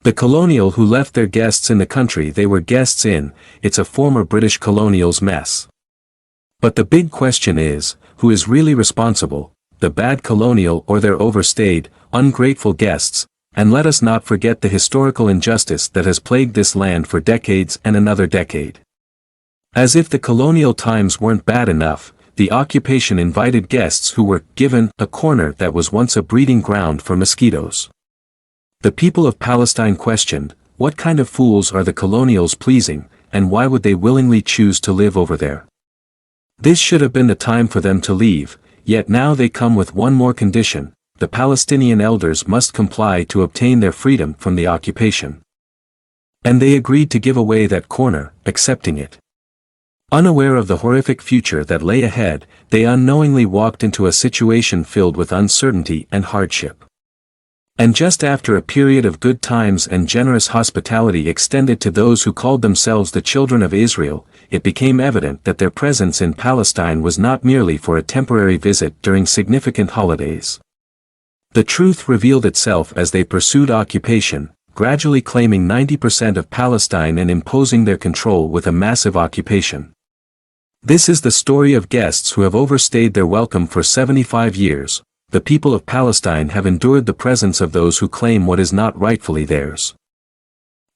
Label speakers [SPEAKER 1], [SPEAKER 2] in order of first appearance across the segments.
[SPEAKER 1] The colonial who left their guests in the country they were guests in, it's a former British colonial's mess. But the big question is, who is really responsible, the bad colonial or their overstayed, ungrateful guests? And let us not forget the historical injustice that has plagued this land for decades and another decade. As if the colonial times weren't bad enough, the occupation invited guests who were given a corner that was once a breeding ground for mosquitoes. The people of Palestine questioned, what kind of fools are the colonials pleasing, and why would they willingly choose to live over there? This should have been the time for them to leave, yet now they come with one more condition: the Palestinian elders must comply to obtain their freedom from the occupation. And they agreed to give away that corner, accepting it. Unaware of the horrific future that lay ahead, they unknowingly walked into a situation filled with uncertainty and hardship. And just after a period of good times and generous hospitality extended to those who called themselves the children of Israel, it became evident that their presence in Palestine was not merely for a temporary visit during significant holidays. The truth revealed itself as they pursued occupation, gradually claiming 90% of Palestine and imposing their control with a massive occupation. This is the story of guests who have overstayed their welcome for 75 years. The people of Palestine have endured the presence of those who claim what is not rightfully theirs.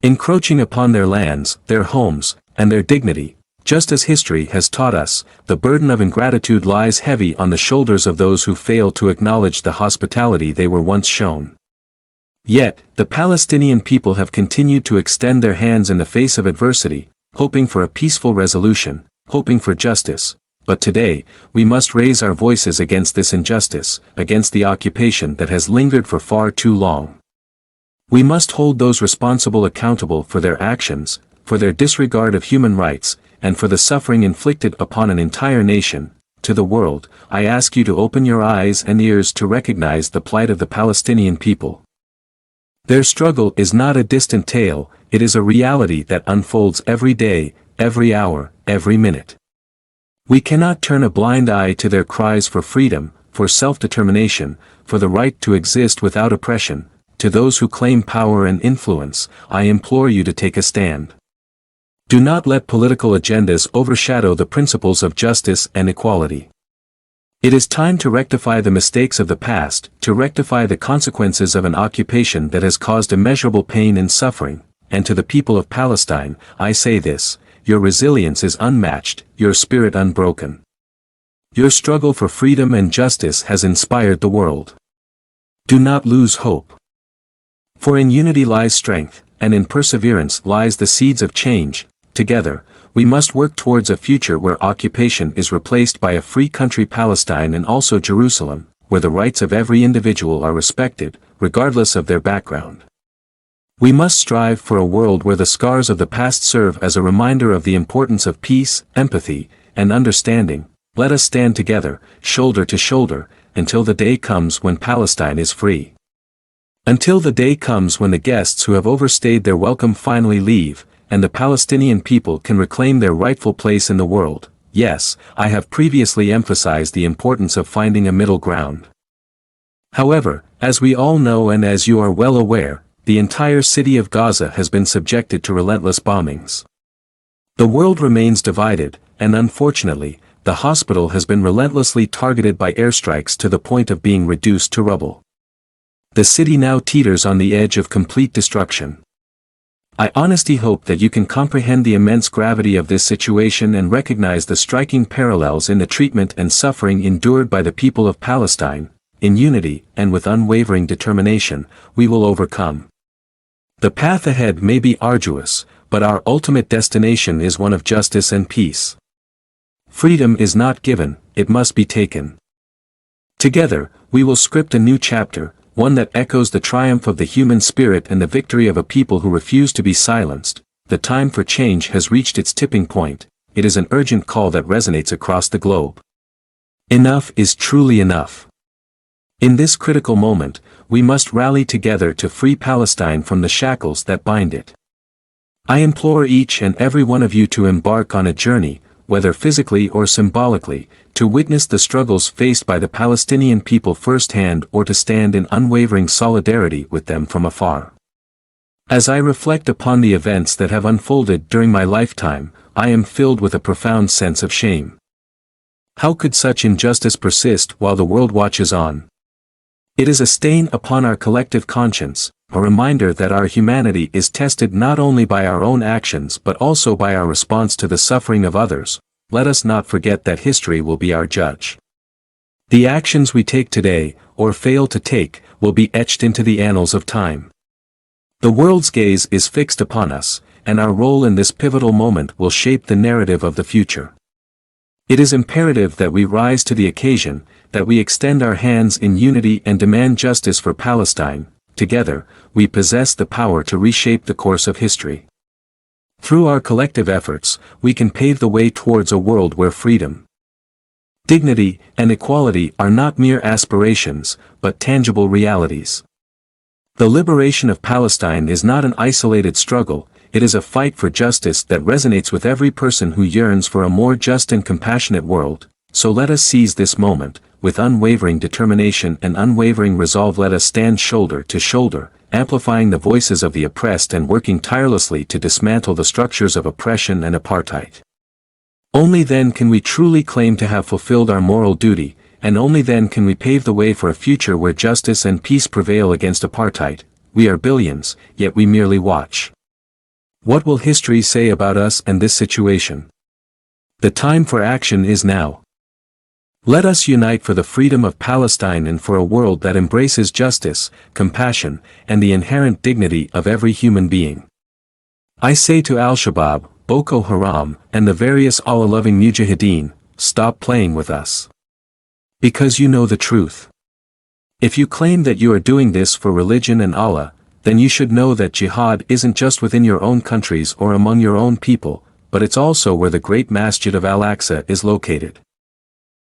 [SPEAKER 1] Encroaching upon their lands, their homes, and their dignity, just as history has taught us, the burden of ingratitude lies heavy on the shoulders of those who fail to acknowledge the hospitality they were once shown. Yet, the Palestinian people have continued to extend their hands in the face of adversity, hoping for a peaceful resolution, hoping for justice. But today, we must raise our voices against this injustice, against the occupation that has lingered for far too long. We must hold those responsible accountable for their actions, for their disregard of human rights, and for the suffering inflicted upon an entire nation. To the world, I ask you to open your eyes and ears to recognize the plight of the Palestinian people. Their struggle is not a distant tale, it is a reality that unfolds every day, every hour, every minute. We cannot turn a blind eye to their cries for freedom, for self-determination, for the right to exist without oppression. To those who claim power and influence, I implore you to take a stand. Do not let political agendas overshadow the principles of justice and equality. It is time to rectify the mistakes of the past, to rectify the consequences of an occupation that has caused immeasurable pain and suffering. And to the people of Palestine, I say this: your resilience is unmatched, your spirit unbroken. Your struggle for freedom and justice has inspired the world. Do not lose hope. For in unity lies strength, and in perseverance lies the seeds of change. Together, we must work towards a future where occupation is replaced by a free country Palestine and also Jerusalem, where the rights of every individual are respected, regardless of their background. We must strive for a world where the scars of the past serve as a reminder of the importance of peace, empathy, and understanding. Let us stand together, shoulder to shoulder, until the day comes when Palestine is free. Until the day comes when the guests who have overstayed their welcome finally leave, and the Palestinian people can reclaim their rightful place in the world. Yes, I have previously emphasized the importance of finding a middle ground. However, as we all know and as you are well aware, the entire city of Gaza has been subjected to relentless bombings. The world remains divided, and unfortunately, the hospital has been relentlessly targeted by airstrikes to the point of being reduced to rubble. The city now teeters on the edge of complete destruction. I honestly hope that you can comprehend the immense gravity of this situation and recognize the striking parallels in the treatment and suffering endured by the people of Palestine. In unity and with unwavering determination, we will overcome. The path ahead may be arduous, but our ultimate destination is one of justice and peace. Freedom is not given, it must be taken. Together, we will script a new chapter, one that echoes the triumph of the human spirit and the victory of a people who refuse to be silenced. The time for change has reached its tipping point. It is an urgent call that resonates across the globe. Enough is truly enough. In this critical moment, we must rally together to free Palestine from the shackles that bind it. I implore each and every one of you to embark on a journey, whether physically or symbolically, to witness the struggles faced by the Palestinian people firsthand or to stand in unwavering solidarity with them from afar. As I reflect upon the events that have unfolded during my lifetime, I am filled with a profound sense of shame. How could such injustice persist while the world watches on? It is a stain upon our collective conscience, a reminder that our humanity is tested not only by our own actions but also by our response to the suffering of others. Let us not forget that history will be our judge. The actions we take today, or fail to take, will be etched into the annals of time. The world's gaze is fixed upon us, and our role in this pivotal moment will shape the narrative of the future. It is imperative that we rise to the occasion, that we extend our hands in unity and demand justice for Palestine. Together, we possess the power to reshape the course of history. Through our collective efforts, we can pave the way towards a world where freedom, dignity, and equality are not mere aspirations, but tangible realities. The liberation of Palestine is not an isolated struggle, it is a fight for justice that resonates with every person who yearns for a more just and compassionate world. So let us seize this moment, with unwavering determination and unwavering resolve. Let us stand shoulder to shoulder, amplifying the voices of the oppressed and working tirelessly to dismantle the structures of oppression and apartheid. Only then can we truly claim to have fulfilled our moral duty, and only then can we pave the way for a future where justice and peace prevail against apartheid. We are billions, yet we merely watch. What will history say about us and this situation? The time for action is now. Let us unite for the freedom of Palestine and for a world that embraces justice, compassion, and the inherent dignity of every human being. I say to Al-Shabaab, Boko Haram, and the various Allah-loving Mujahideen, stop playing with us. Because you know the truth. If you claim that you are doing this for religion and Allah, then you should know that jihad isn't just within your own countries or among your own people, but it's also where the great Masjid of Al-Aqsa is located.